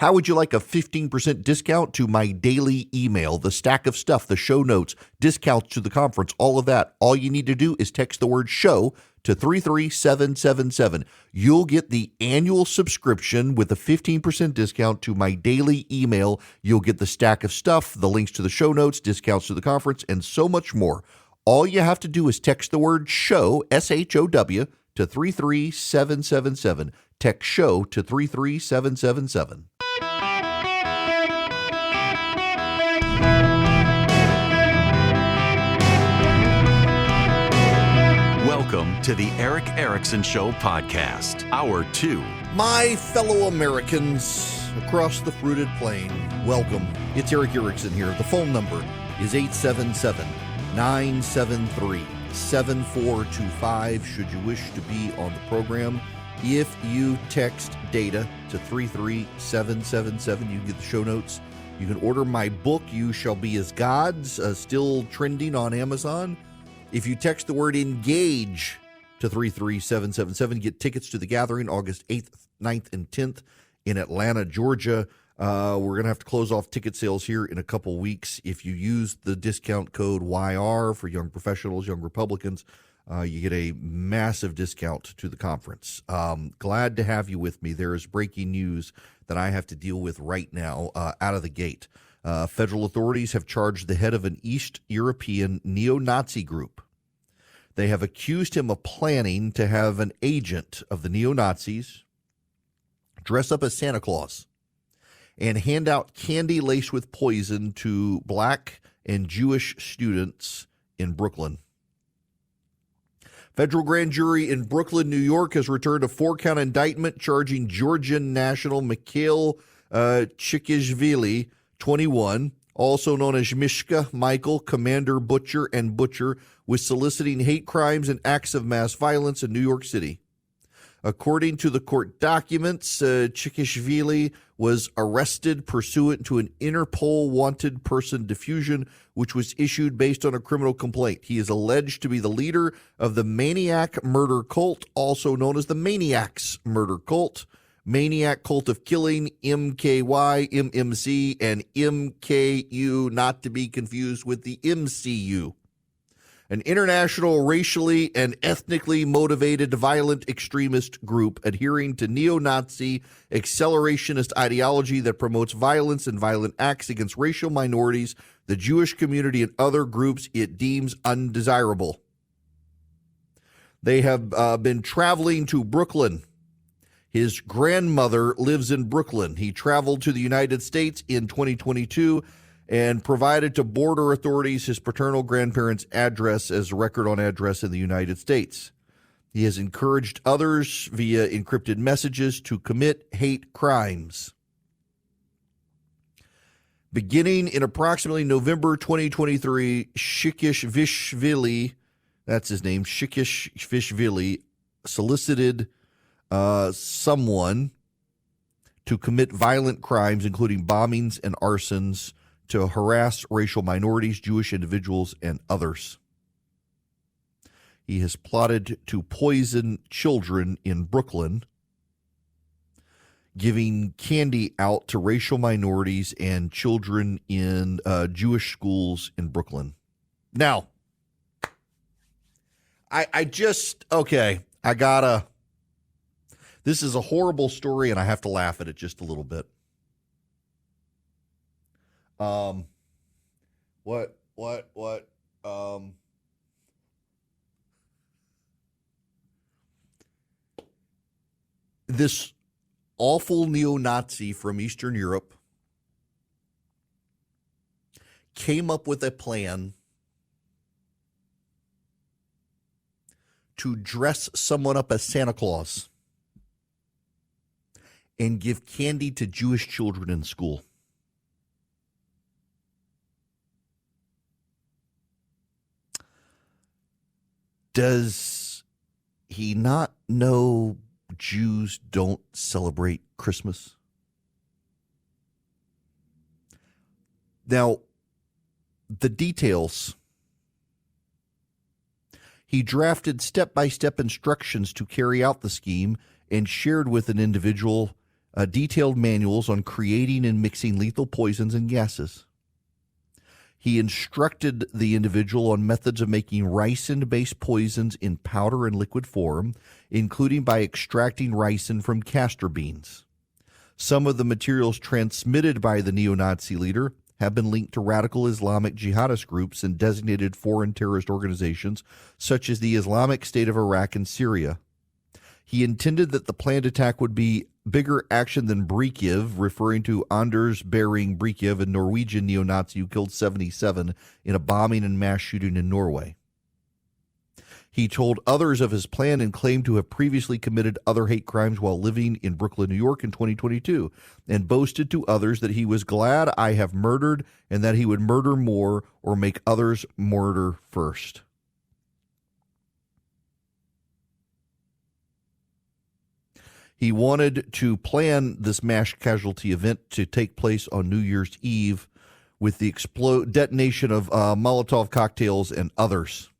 How would you like a 15% discount to my daily email, the stack of stuff, the show notes, discounts to the conference, all of that? All you need to do is text the word show to 33777. You'll get the annual subscription with a 15% discount to my daily email. You'll get the stack of stuff, the links to the show notes, discounts to the conference, and so much more. All you have to do is text the word show, SHOW, to 33777. Text show to 33777. Welcome to the Eric Erickson Show podcast, Hour 2. My fellow Americans across the fruited plain, welcome. It's Eric Erickson here. The phone number is 877-973-7425 should you wish to be on the program. If you text data to 33777, you can get the show notes. You can order my book, You Shall Be As Gods, still trending on Amazon. If you text the word engage to 33777, get tickets to the gathering August 8th, 9th, and 10th in Atlanta, Georgia. We're going to have to close off ticket sales here in a couple weeks. If you use the discount code YR for Young Professionals, Young Republicans, you get a massive discount to the conference. Glad to have you with me. There is breaking news that I have to deal with right now out of the gate. Federal authorities have charged the head of an East European neo-Nazi group. They have accused him of planning to have an agent of the neo-Nazis dress up as Santa Claus and hand out candy laced with poison to black and Jewish students in Brooklyn. Federal grand jury in Brooklyn, New York, has returned a 4-count indictment charging Georgian national Mikhail Chikishvili, 21, also known as Mishka Michael, Commander Butcher, and Butcher, with soliciting hate crimes and acts of mass violence in New York City. According to the court documents, Chikishvili was arrested pursuant to an Interpol wanted person diffusion, which was issued based on a criminal complaint. He is alleged to be the leader of the Maniac Murder Cult, also known as the Maniacs Murder Cult. Maniac Cult of Killing, MKY, MMC, and MKU, not to be confused with the MCU. An international racially and ethnically motivated violent extremist group adhering to neo-Nazi accelerationist ideology that promotes violence and violent acts against racial minorities, the Jewish community, and other groups it deems undesirable. They have been traveling to Brooklyn. His grandmother lives in Brooklyn. He traveled to the United States in 2022 and provided to border authorities his paternal grandparents' address as a record on address in the United States. He has encouraged others via encrypted messages to commit hate crimes. Beginning in approximately November 2023, Shikishvili, that's his name, Shikishvili, solicited someone to commit violent crimes, including bombings and arsons, to harass racial minorities, Jewish individuals, and others. He has plotted to poison children in Brooklyn, giving candy out to racial minorities and children in Jewish schools in Brooklyn. Now, this is a horrible story, and I have to laugh at it just a little bit. This awful neo-Nazi from Eastern Europe came up with a plan to dress someone up as Santa Claus and give candy to Jewish children in school. Does he not know Jews don't celebrate Christmas? Now, the details. He drafted step-by-step instructions to carry out the scheme and shared with an individual detailed manuals on creating and mixing lethal poisons and gases. He instructed the individual on methods of making ricin-based poisons in powder and liquid form, including by extracting ricin from castor beans. Some of the materials transmitted by the neo-Nazi leader have been linked to radical Islamic jihadist groups and designated foreign terrorist organizations such as the Islamic State of Iraq and Syria. He intended that the planned attack would be bigger action than Breivik, referring to Anders Behring Breivik, a Norwegian neo-Nazi who killed 77 in a bombing and mass shooting in Norway. He told others of his plan and claimed to have previously committed other hate crimes while living in Brooklyn, New York in 2022, and boasted to others that he was glad I have murdered and that he would murder more or make others murder first. He wanted to plan this mass casualty event to take place on New Year's Eve with the detonation of Molotov cocktails and others.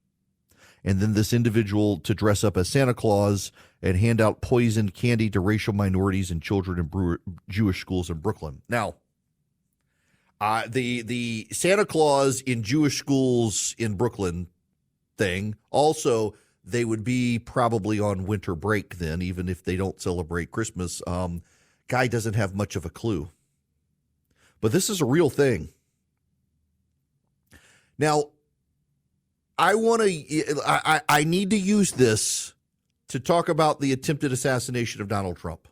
And then this individual to dress up as Santa Claus and hand out poisoned candy to racial minorities and children in Jewish schools in Brooklyn. Now, the Santa Claus in Jewish schools in Brooklyn thing, also, they would be probably on winter break then, even if they don't celebrate Christmas. Guy doesn't have much of a clue. But this is a real thing. Now, I need to use this to talk about the attempted assassination of Donald Trump.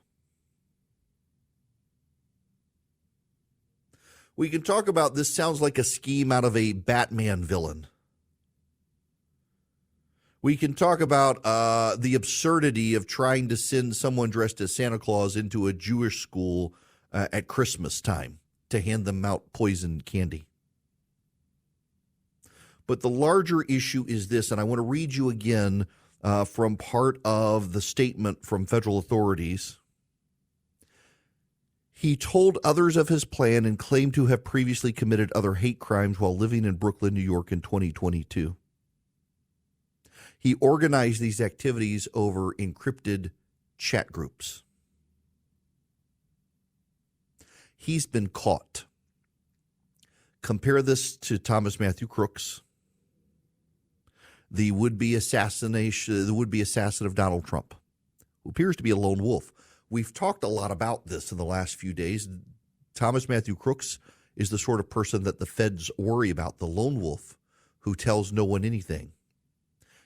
We can talk about this sounds like a scheme out of a Batman villain. We can talk about the absurdity of trying to send someone dressed as Santa Claus into a Jewish school at Christmas time to hand them out poisoned candy. But the larger issue is this, and I want to read you again from part of the statement from federal authorities. He told others of his plan and claimed to have previously committed other hate crimes while living in Brooklyn, New York in 2022. He organized these activities over encrypted chat groups. He's been caught. Compare this to Thomas Matthew Crooks, the would-be assassin of Donald Trump, who appears to be a lone wolf. We've talked a lot about this in the last few days. Thomas Matthew Crooks is the sort of person that the feds worry about, the lone wolf who tells no one anything.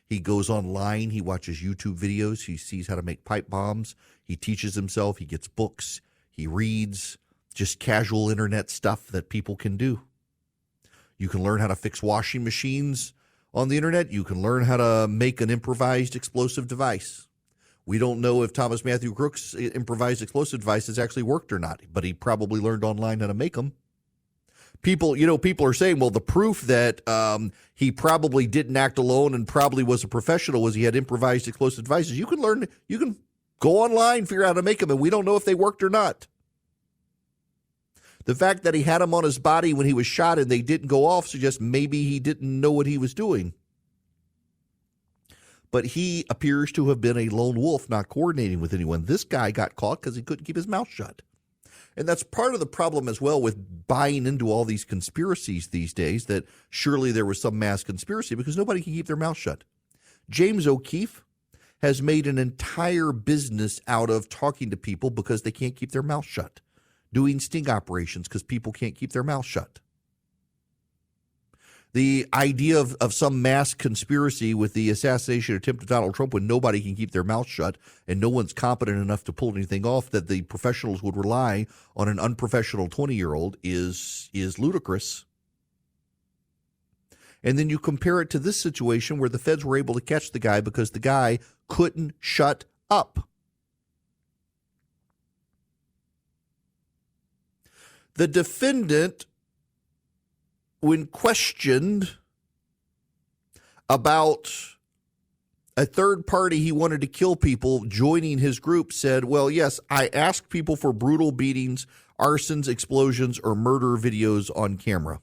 He goes online, he watches YouTube videos, he sees how to make pipe bombs, he teaches himself, he gets books, he reads, just casual internet stuff that people can do. You can learn how to fix washing machines on the internet. You can learn how to make an improvised explosive device. We don't know if Thomas Matthew Crooks' improvised explosive device has actually worked or not, but he probably learned online how to make them. People are saying, well, the proof that he probably didn't act alone and probably was a professional was he had improvised explosive devices. You can go online, figure out how to make them, and we don't know if they worked or not. The fact that he had them on his body when he was shot and they didn't go off suggests maybe he didn't know what he was doing. But he appears to have been a lone wolf, not coordinating with anyone. This guy got caught because he couldn't keep his mouth shut. And that's part of the problem as well with buying into all these conspiracies these days, that surely there was some mass conspiracy because nobody can keep their mouth shut. James O'Keefe has made an entire business out of talking to people because they can't keep their mouth shut, doing sting operations because people can't keep their mouth shut. The idea of some mass conspiracy with the assassination attempt of Donald Trump when nobody can keep their mouth shut and no one's competent enough to pull anything off, that the professionals would rely on an unprofessional 20-year-old is ludicrous. And then you compare it to this situation where the feds were able to catch the guy because the guy couldn't shut up. The defendant, when questioned about a third party he wanted to kill people joining his group, said, well, yes, I asked people for brutal beatings, arsons, explosions, or murder videos on camera.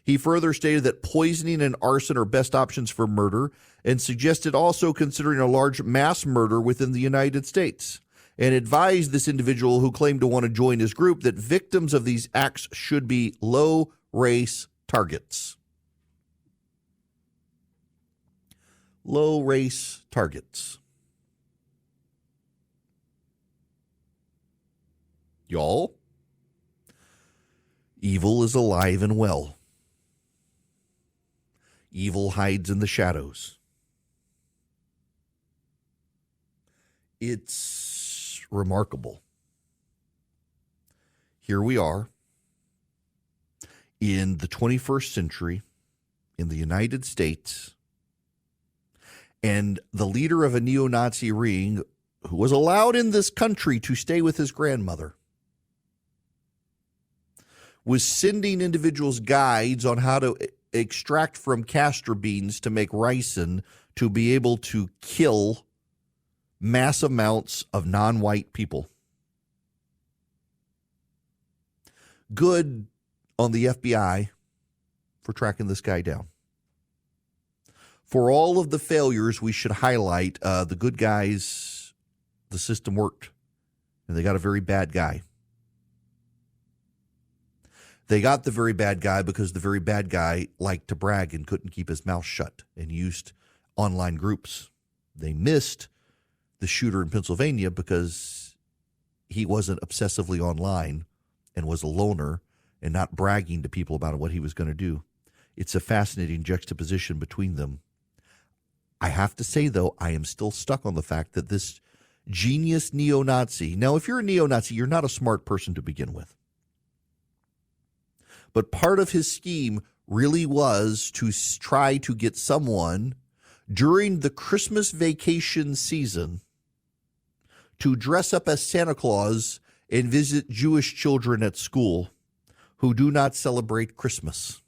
He further stated that poisoning and arson are best options for murder and suggested also considering a large mass murder within the United States. and advised this individual who claimed to want to join his group that victims of these acts should be low-race targets. Low-race targets. Y'all, evil is alive and well. Evil hides in the shadows. It's remarkable. Here we are in the 21st century in the United States, and the leader of a neo-Nazi ring who was allowed in this country to stay with his grandmother was sending individuals guides on how to extract from castor beans to make ricin to be able to kill mass amounts of non-white people. Good on the FBI for tracking this guy down. For all of the failures, we should highlight the good guys. The system worked, and they got a very bad guy. They got the very bad guy because the very bad guy liked to brag and couldn't keep his mouth shut and used online groups. They missed the shooter in Pennsylvania because he wasn't obsessively online and was a loner and not bragging to people about what he was going to do. It's a fascinating juxtaposition between them. I have to say, though, I am still stuck on the fact that this genius neo-Nazi, now, if you're a neo-Nazi, you're not a smart person to begin with. But part of his scheme really was to try to get someone during the Christmas vacation season to dress up as Santa Claus and visit Jewish children at school who do not celebrate Christmas.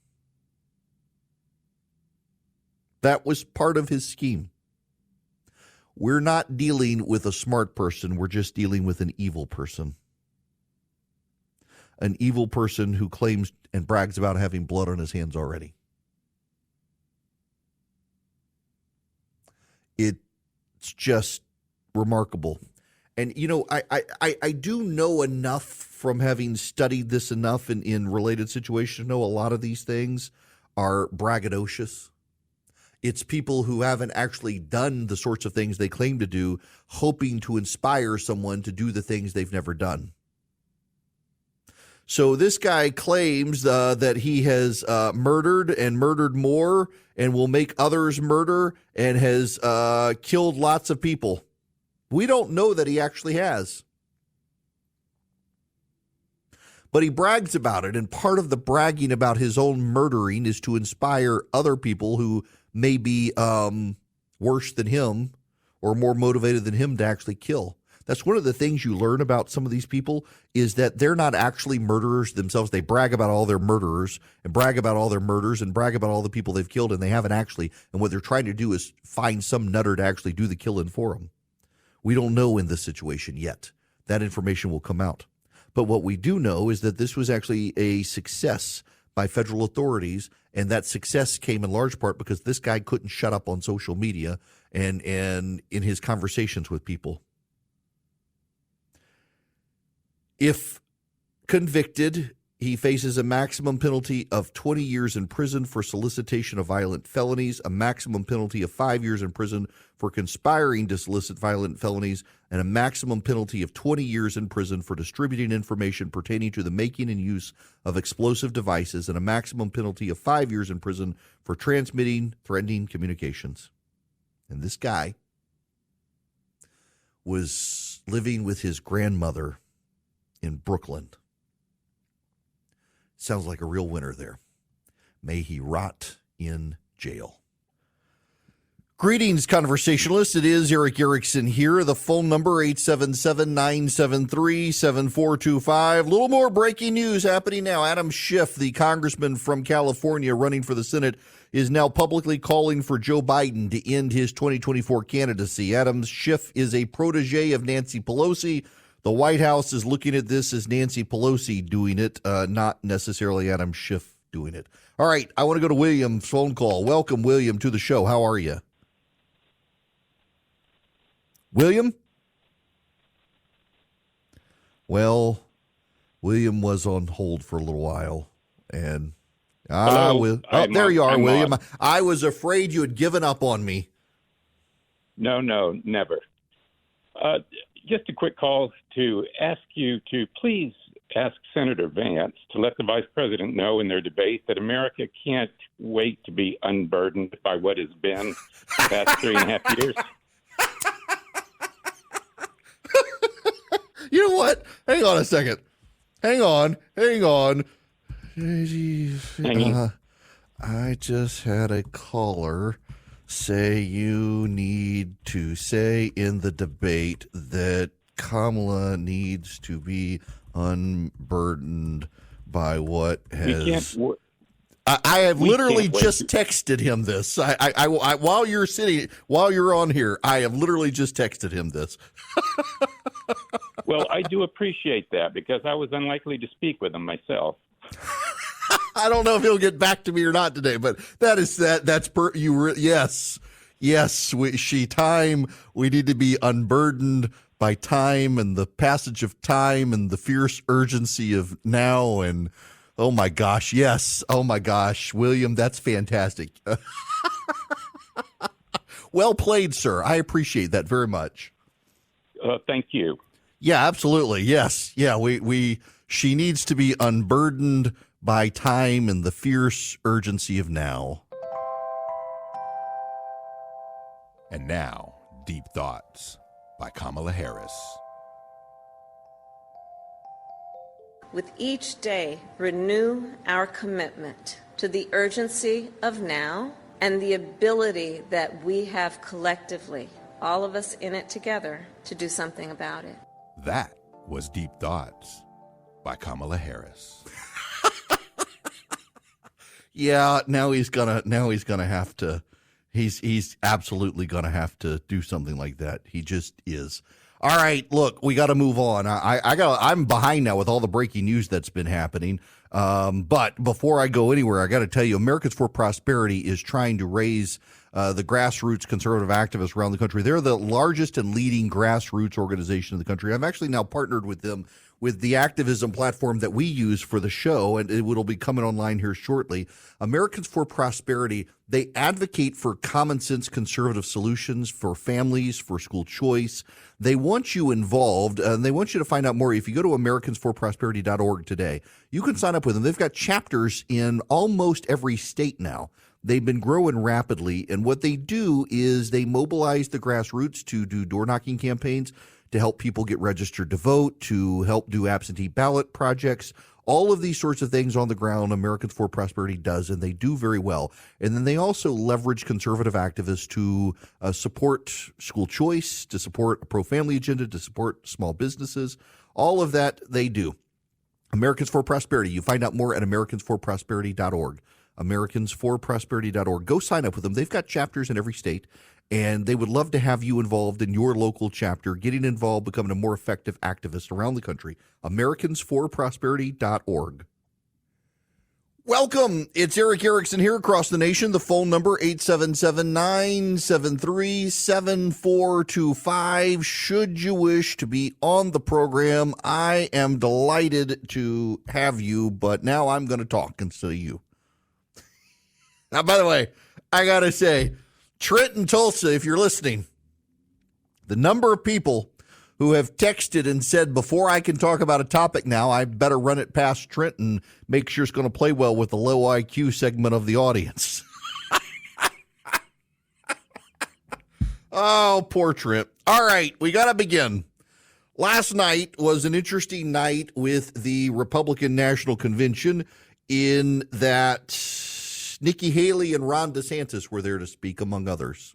That was part of his scheme. We're not dealing with a smart person. We're just dealing with an evil person. An evil person who claims and brags about having blood on his hands already. It's just remarkable. And, you know, I do know enough from having studied this enough in related situations to know a lot of these things are braggadocious. It's people who haven't actually done the sorts of things they claim to do, hoping to inspire someone to do the things they've never done. So this guy claims that he has murdered and murdered more and will make others murder and has killed lots of people. We don't know that he actually has. But he brags about it, and part of the bragging about his own murdering is to inspire other people who may be worse than him or more motivated than him to actually kill. That's one of the things you learn about some of these people is that they're not actually murderers themselves. They brag about all their murderers and brag about all their murders and brag about all the people they've killed, and they haven't actually. And what they're trying to do is find some nutter to actually do the killing for them. We don't know in this situation yet. That information will come out. But what we do know is that this was actually a success by federal authorities, and that success came in large part because this guy couldn't shut up on social media and in his conversations with people. If convicted, he faces a maximum penalty of 20 years in prison for solicitation of violent felonies, a maximum penalty of 5 years in prison for conspiring to solicit violent felonies, and a maximum penalty of 20 years in prison for distributing information pertaining to the making and use of explosive devices, and a maximum penalty of 5 years in prison for transmitting threatening communications. And this guy was living with his grandmother in Brooklyn. Sounds like a real winner there. May he rot in jail. Greetings, conversationalists. It is Eric Erickson here. The phone number, 877-973-7425. A little more breaking news happening now. Adam Schiff, the congressman from California running for the Senate, is now publicly calling for Joe Biden to end his 2024 candidacy. Adam Schiff is a protege of Nancy Pelosi. The White House is looking at this as Nancy Pelosi doing it, not necessarily Adam Schiff doing it. All right, I want to go to William's phone call. Welcome, William, to the show. How are you? William? Well, William was on hold for a little while, and Hello? there you are, I'm William. on. I was afraid you had given up on me. No, never. Just a quick call to ask you to please ask Senator Vance to let the vice president know in their debate that America can't wait to be unburdened by what has been the past 3.5 years. You know what? Hang on a second. Hang on. I just had a caller say you need to say in the debate that Kamala needs to be unburdened by what has. I have literally just texted him this. I while you're on here, I have literally just texted him this. Well, I do appreciate that because I was unlikely to speak with him myself. I don't know if he'll get back to me or not today, but that's yes. We need to be unburdened by time and the passage of time and the fierce urgency of now. And oh my gosh, yes. Oh my gosh, William, that's fantastic. Well played, sir. I appreciate that very much. Thank you. Yeah, absolutely. Yes. Yeah, she needs to be unburdened by time and the fierce urgency of now. And now, Deep Thoughts by Kamala Harris. With each day, renew our commitment to the urgency of now and the ability that we have collectively, all of us in it together, to do something about it. That was Deep Thoughts by Kamala Harris. Yeah, now he's gonna have to. He's absolutely gonna have to do something like that. He just is. All right, look, we got to move on. I'm behind now with all the breaking news that's been happening. But before I go anywhere, I got to tell you, Americans for Prosperity is trying to raise the grassroots conservative activists around the country. They're the largest and leading grassroots organization in the country. I've actually now partnered with them with the activism platform that we use for the show, and it will be coming online here shortly. Americans for Prosperity, they advocate for common sense conservative solutions for families, for school choice. They want you involved, and they want you to find out more. If you go to americansforprosperity.org today, you can sign up with them. They've got chapters in almost every state now. They've been growing rapidly, and what they do is they mobilize the grassroots to do door-knocking campaigns, to help people get registered to vote, to help do absentee ballot projects, all of these sorts of things on the ground. Americans for Prosperity does, and they do very well. And then they also leverage conservative activists to support school choice, to support a pro-family agenda, to support small businesses. All of that they do. Americans for Prosperity. You find out more at americansforprosperity.org. americansforprosperity.org. Go sign up with them. They've got chapters in every state, and they would love to have you involved in your local chapter, getting involved, becoming a more effective activist around the country. americansforprosperity.org. Welcome. It's Eric Erickson here across the nation. The phone number, 877-973-7425. Should you wish to be on the program, I am delighted to have you, but now I'm going to talk instead of you. Now, by the way, I got to say, Trent and Tulsa, if you're listening, the number of people who have texted and said, before I can talk about a topic now, I better run it past Trent and make sure it's going to play well with the low IQ segment of the audience. Oh, poor Trent. All right, we got to begin. Last night was an interesting night with the Republican National Convention in that Nikki Haley and Ron DeSantis were there to speak, among others.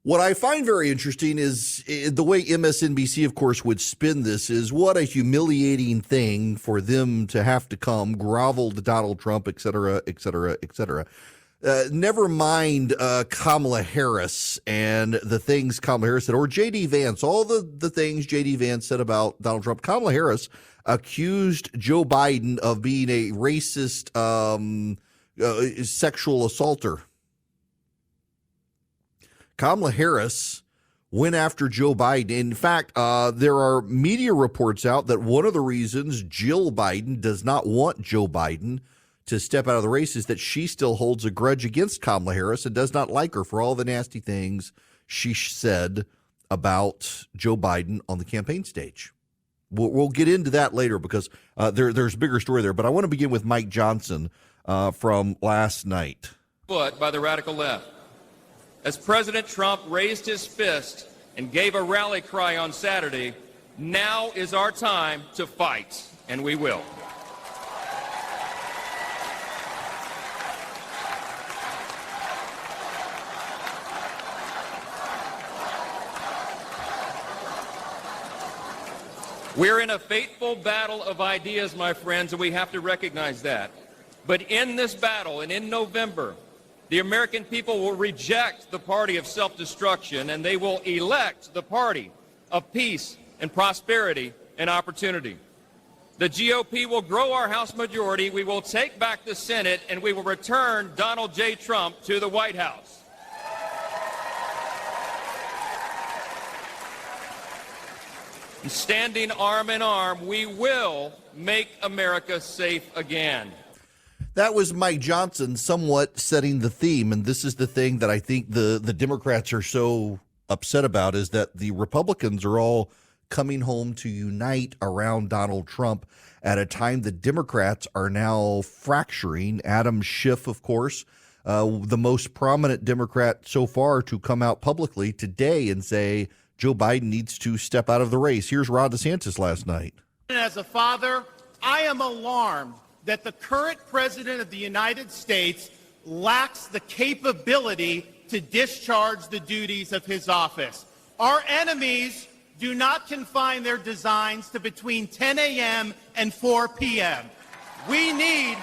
What I find very interesting is the way MSNBC, of course, would spin this is what a humiliating thing for them to have to come, grovel to Donald Trump, et cetera, et cetera, et cetera. Never mind Kamala Harris and the things Kamala Harris said, or J.D. Vance, all the things J.D. Vance said about Donald Trump. Kamala Harris accused Joe Biden of being a racist sexual assaulter. Kamala Harris went after Joe Biden. In fact, there are media reports out that one of the reasons Jill Biden does not want Joe Biden to step out of the race is that she still holds a grudge against Kamala Harris and does not like her for all the nasty things she said about Joe Biden on the campaign stage. We'll get into that later because there's a bigger story there. But I want to begin with Mike Johnson from last night. But by the radical left. As President Trump raised his fist and gave a rally cry on Saturday, now is our time to fight, and we will. We're in a fateful battle of ideas, my friends, and we have to recognize that. But in this battle, and in November, the American people will reject the party of self-destruction, and they will elect the party of peace and prosperity and opportunity. The GOP will grow our House majority, we will take back the Senate, and we will return Donald J. Trump to the White House. And standing arm in arm, we will make America safe again. That was Mike Johnson somewhat setting the theme, and this is the thing that I think the Democrats are so upset about is that the Republicans are all coming home to unite around Donald Trump at a time the Democrats are now fracturing. Adam Schiff, of course, the most prominent Democrat so far to come out publicly today and say Joe Biden needs to step out of the race. Here's Ron DeSantis last night. As a father, I am alarmed that the current president of the United States lacks the capability to discharge the duties of his office. Our enemies do not confine their designs to between 10 a.m. and 4 p.m. We need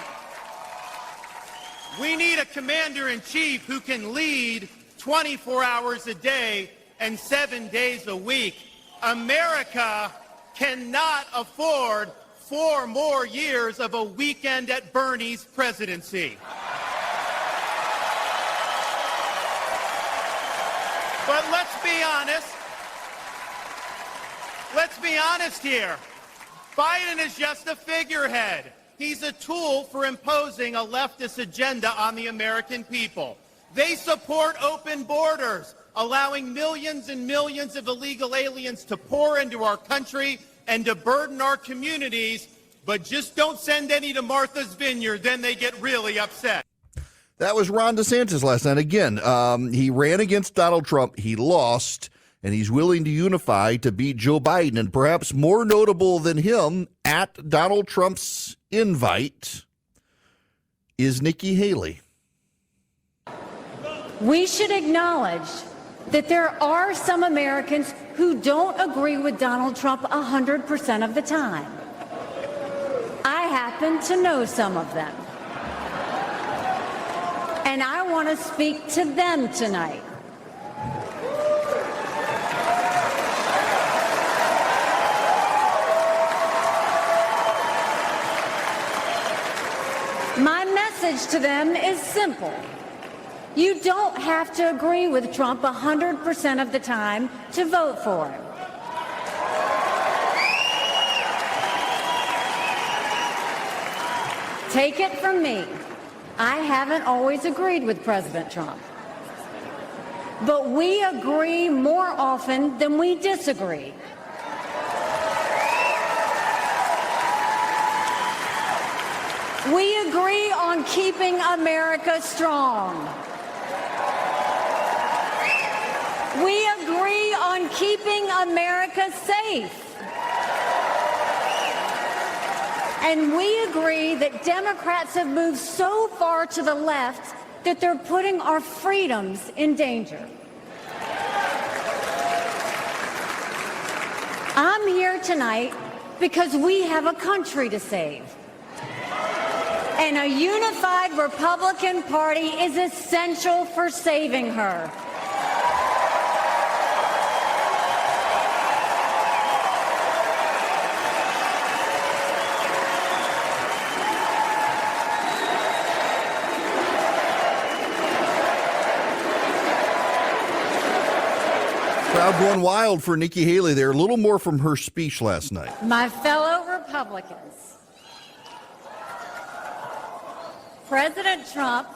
a commander-in-chief who can lead 24 hours a day and 7 days a week. America cannot afford 4 more years of a weekend at Bernie's presidency. But let's be honest. Let's be honest here. Biden is just a figurehead. He's a tool for imposing a leftist agenda on the American people. They support open borders, allowing millions and millions of illegal aliens to pour into our country and to burden our communities, but just don't send any to Martha's Vineyard, then they get really upset. That was Ron DeSantis last night. Again, he ran against Donald Trump. He lost, and he's willing to unify to beat Joe Biden. And perhaps more notable than him, at Donald Trump's invite, is Nikki Haley. We should acknowledge that there are some Americans who don't agree with Donald Trump 100% of the time. I happen to know some of them. And I want to speak to them tonight. My message to them is simple. You don't have to agree with Trump 100% of the time to vote for him. Take it from me, I haven't always agreed with President Trump. But we agree more often than we disagree. We agree on keeping America strong. We agree on keeping America safe. And we agree that Democrats have moved so far to the left that they're putting our freedoms in danger. I'm here tonight because we have a country to save. And a unified Republican Party is essential for saving her. Crowd going wild for Nikki Haley there. A little more from her speech last night. My fellow Republicans, President Trump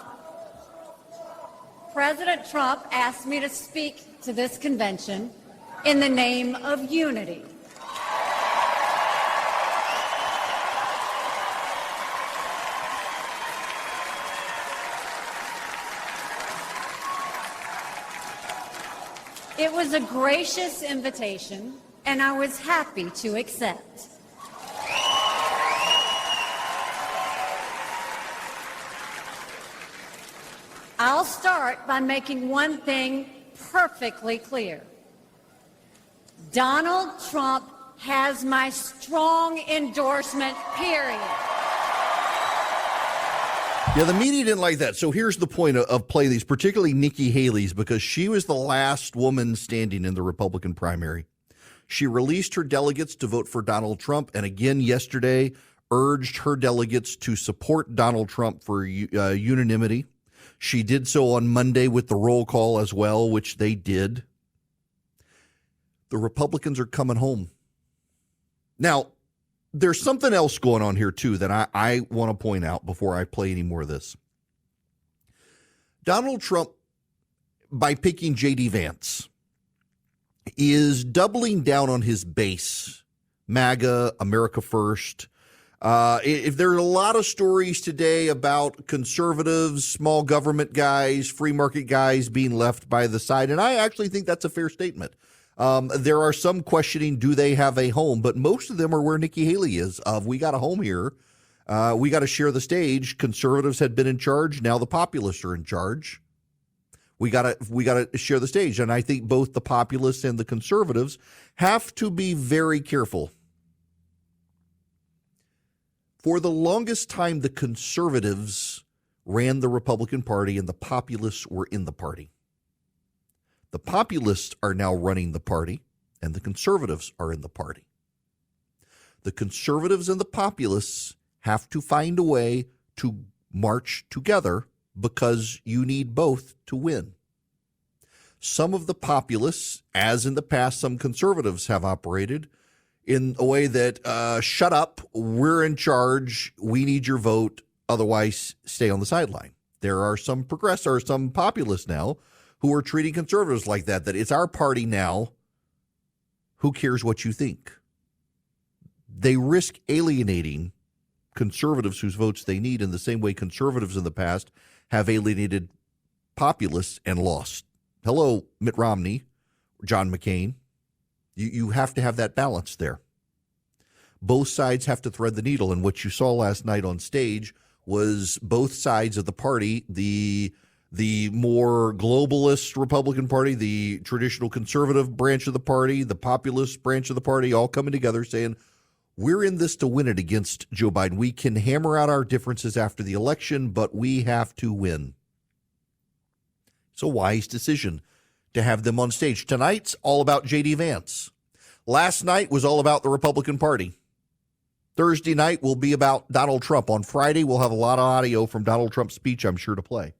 asked me to speak to this convention in the name of unity. It was a gracious invitation, and I was happy to accept. I'll start by making one thing perfectly clear. Donald Trump has my strong endorsement, period. Yeah, the media didn't like that. So here's the point of playing these, particularly Nikki Haley's, because she was the last woman standing in the Republican primary. She released her delegates to vote for Donald Trump, and again yesterday urged her delegates to support Donald Trump for unanimity. She did so on Monday with the roll call as well, which they did. The Republicans are coming home. Now, there's something else going on here, too, that I want to point out before I play any more of this. Donald Trump, by picking J.D. Vance, is doubling down on his base, MAGA, America First. If there are a lot of stories today about conservatives, small government guys, free market guys being left by the side, and I actually think that's a fair statement. There are some questioning, do they have a home? But most of them are where Nikki Haley is. We got a home here. We got to share the stage. Conservatives had been in charge. Now the populists are in charge. We got to share the stage. And I think both the populists and the conservatives have to be very careful. For the longest time, the conservatives ran the Republican Party and the populists were in the party. The populists are now running the party, and the conservatives are in the party. The conservatives and the populists have to find a way to march together because you need both to win. Some of the populists, as in the past some conservatives have operated, in a way that, shut up, we're in charge, we need your vote, otherwise stay on the sideline. There are some progressives, some populists now, who are treating conservatives like that it's our party now. Who cares what you think? They risk alienating conservatives whose votes they need in the same way conservatives in the past have alienated populists and lost. Hello, Mitt Romney, John McCain. You have to have that balance there. Both sides have to thread the needle, and what you saw last night on stage was both sides of the party, the more globalist Republican Party, the traditional conservative branch of the party, the populist branch of the party, all coming together saying, we're in this to win it against Joe Biden. We can hammer out our differences after the election, but we have to win. It's a wise decision to have them on stage. Tonight's all about J.D. Vance. Last night was all about the Republican Party. Thursday night will be about Donald Trump. On Friday, we'll have a lot of audio from Donald Trump's speech, I'm sure, to play.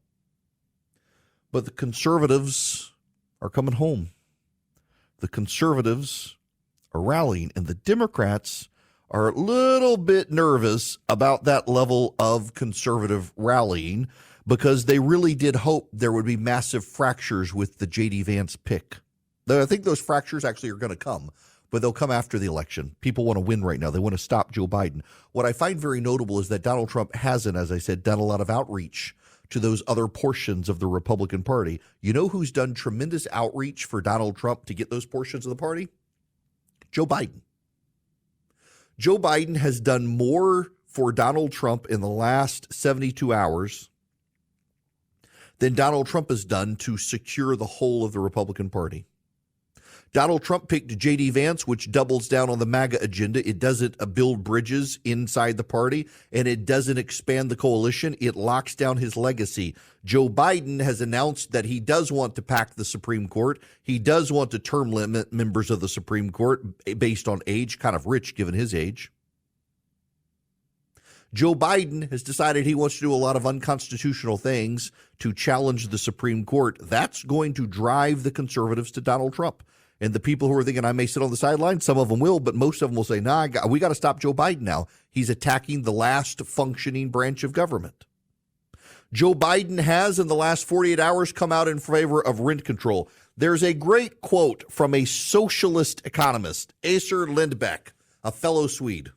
But the conservatives are coming home. The conservatives are rallying, and the Democrats are a little bit nervous about that level of conservative rallying because they really did hope there would be massive fractures with the J.D. Vance pick. Though I think those fractures actually are going to come, but they'll come after the election. People want to win right now. They want to stop Joe Biden. What I find very notable is that Donald Trump hasn't, as I said, done a lot of outreach to those other portions of the Republican Party. You know who's done tremendous outreach for Donald Trump to get those portions of the party? Joe Biden. Joe Biden has done more for Donald Trump in the last 72 hours than Donald Trump has done to secure the whole of the Republican Party. Donald Trump picked J.D. Vance, which doubles down on the MAGA agenda. It doesn't build bridges inside the party, and it doesn't expand the coalition. It locks down his legacy. Joe Biden has announced that he does want to pack the Supreme Court. He does want to term limit members of the Supreme Court based on age, kind of rich given his age. Joe Biden has decided he wants to do a lot of unconstitutional things to challenge the Supreme Court. That's going to drive the conservatives to Donald Trump. And the people who are thinking I may sit on the sideline, some of them will, but most of them will say, nah, we got to stop Joe Biden now. He's attacking the last functioning branch of government. Joe Biden has, in the last 48 hours, come out in favor of rent control. There's a great quote from a socialist economist, Assar Lindbeck, a fellow Swede.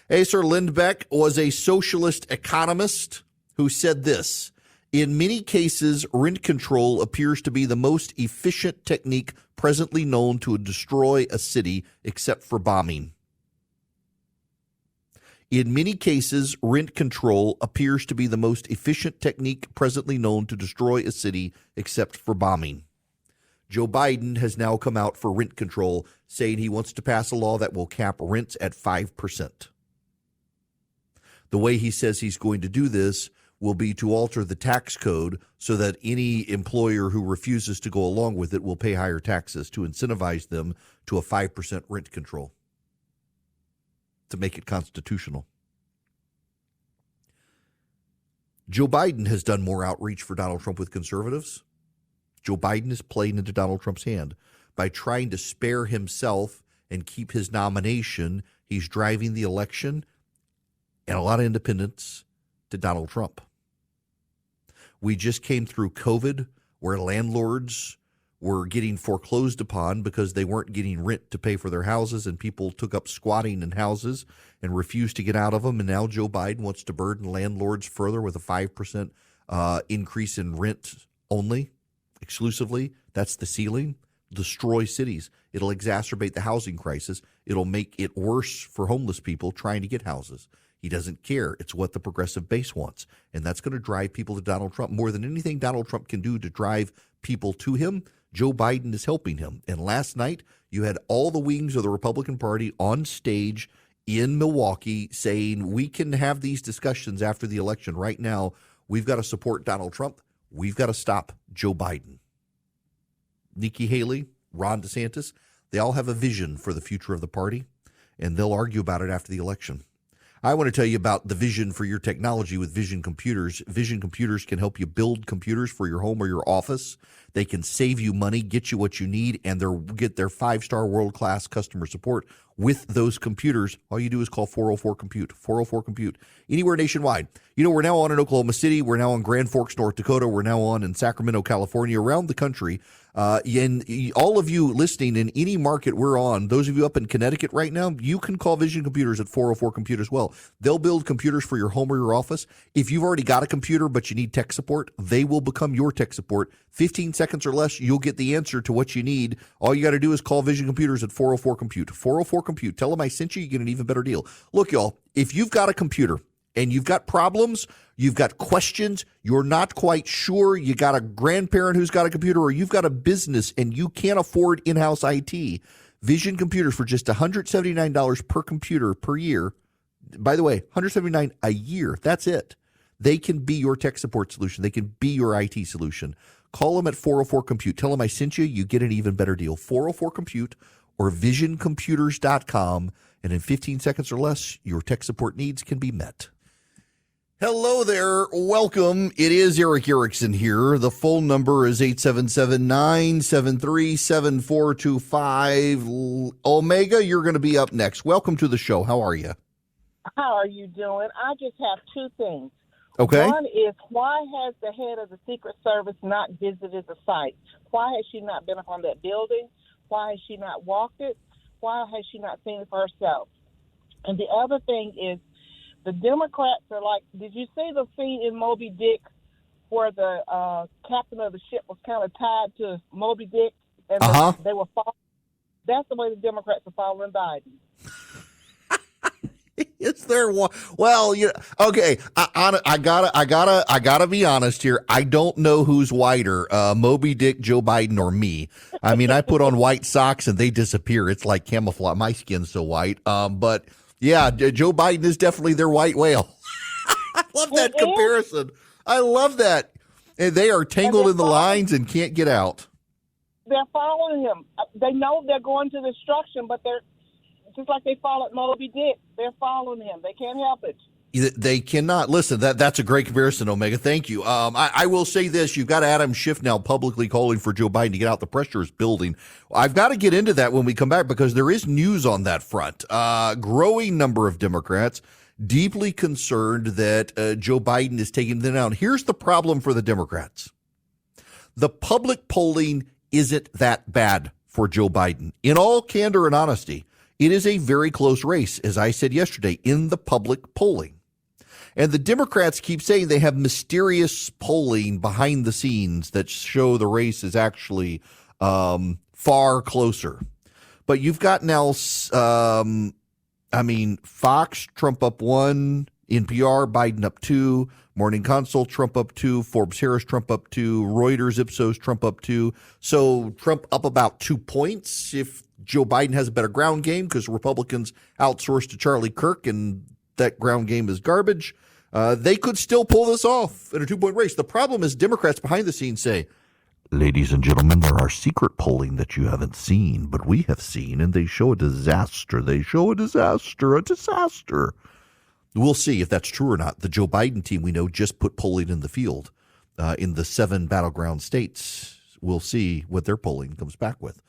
Assar Lindbeck was a socialist economist who said this: in many cases, rent control appears to be the most efficient technique presently known to destroy a city, except for bombing. In many cases, rent control appears to be the most efficient technique presently known to destroy a city, except for bombing. Joe Biden has now come out for rent control, saying he wants to pass a law that will cap rents at 5%. The way he says he's going to do this will be to alter the tax code so that any employer who refuses to go along with it will pay higher taxes to incentivize them to a 5% rent control, to make it constitutional. Joe Biden has done more outreach for Donald Trump with conservatives. Joe Biden is playing into Donald Trump's hand. By trying to spare himself and keep his nomination, he's driving the election and a lot of independents to Donald Trump. We just came through COVID, where landlords were getting foreclosed upon because they weren't getting rent to pay for their houses, and people took up squatting in houses and refused to get out of them. And now Joe Biden wants to burden landlords further with a 5% increase in rent only, exclusively. That's the ceiling. Destroy cities. It'll exacerbate the housing crisis. It'll make it worse for homeless people trying to get houses. He doesn't care. It's what the progressive base wants. And that's going to drive people to Donald Trump. More than anything Donald Trump can do to drive people to him, Joe Biden is helping him. And last night, you had all the wings of the Republican Party on stage in Milwaukee saying, we can have these discussions after the election. Right now, we've got to support Donald Trump. We've got to stop Joe Biden. Nikki Haley, Ron DeSantis, they all have a vision for the future of the party, and they'll argue about it after the election. I want to tell you about the vision for your technology with Vision Computers. Vision Computers can help you build computers for your home or your office. They can save you money, get you what you need, and they'll get their 5-star world-class customer support with those computers. All you do is call 404-COMPUTE, 404-COMPUTE, anywhere nationwide. You know, we're now on in Oklahoma City. We're now on Grand Forks, North Dakota. We're now on in Sacramento, California, around the country. And all of you listening in any market we're on, those of you up in Connecticut right now, you can call Vision Computers at 404-COMPUTE as well. They'll build computers for your home or your office. If you've already got a computer but you need tech support, they will become your tech support. 15 seconds or less, you'll get the answer to what you need. All you got to do is call Vision Computers at 404-COMPUTE. 404-COMPUTE. Tell them I sent you. You get an even better deal. Look, y'all, if you've got a computer and you've got problems, you've got questions, you're not quite sure, you got a grandparent who's got a computer, or you've got a business and you can't afford in-house IT, Vision Computers for just $179 per computer per year. By the way, $179 a year. That's it. They can be your tech support solution. They can be your IT solution. Call them at 404-COMPUTE. Tell them I sent you. You get an even better deal. 404-COMPUTE or visioncomputers.com. And in 15 seconds or less, your tech support needs can be met. Hello there. Welcome. It is Eric Erickson here. The phone number is 877-973-7425. Omega, you're going to be up next. Welcome to the show. How are you? How are you doing? I just have two things. Okay. One is, why has the head of the Secret Service not visited the site? Why has she not been up on that building? Why has she not walked it? Why has she not seen it for herself? And the other thing is, the Democrats are like, did you see the scene in Moby Dick where the captain of the ship was kind of tied to Moby Dick and they were following? That's the way the Democrats are following Biden. Is there one? Well, you know, okay. I gotta be honest here. I don't know who's whiter, Moby Dick, Joe Biden, or me. I mean, I put on white socks and they disappear. It's like camouflage. My skin's so white. But yeah, Joe Biden is definitely their white whale. I love that comparison. I love that. And they are tangled in the lines and can't get out. They're following him. They know they're going to destruction, but they're just like they followed Moby Dick. They're following him. They can't help it. They cannot. Listen, that's a great comparison, Omega. Thank you. I will say this. You've got Adam Schiff now publicly calling for Joe Biden to get out. The pressure is building. I've got to get into that when we come back because there is news on that front. Growing number of Democrats deeply concerned that Joe Biden is taking them down. Here's the problem for the Democrats. The public polling isn't that bad for Joe Biden. In all candor and honesty, it is a very close race, as I said yesterday, in the public polling. And the Democrats keep saying they have mysterious polling behind the scenes that show the race is actually far closer. But you've got now, Fox, Trump up 1, NPR, Biden up 2, Morning Consult, Trump up 2, Forbes Harris, Trump up 2, Reuters, Ipsos, Trump up 2. So Trump up about 2 points if Joe Biden has a better ground game because Republicans outsourced to Charlie Kirk and that ground game is garbage. They could still pull this off in a 2-point race. The problem is Democrats behind the scenes say, ladies and gentlemen, there are secret polling that you haven't seen, but we have seen, and they show a disaster. They show a disaster. We'll see if that's true or not. The Joe Biden team we know just put polling in the field in the 7 battleground states. We'll see what their polling comes back with.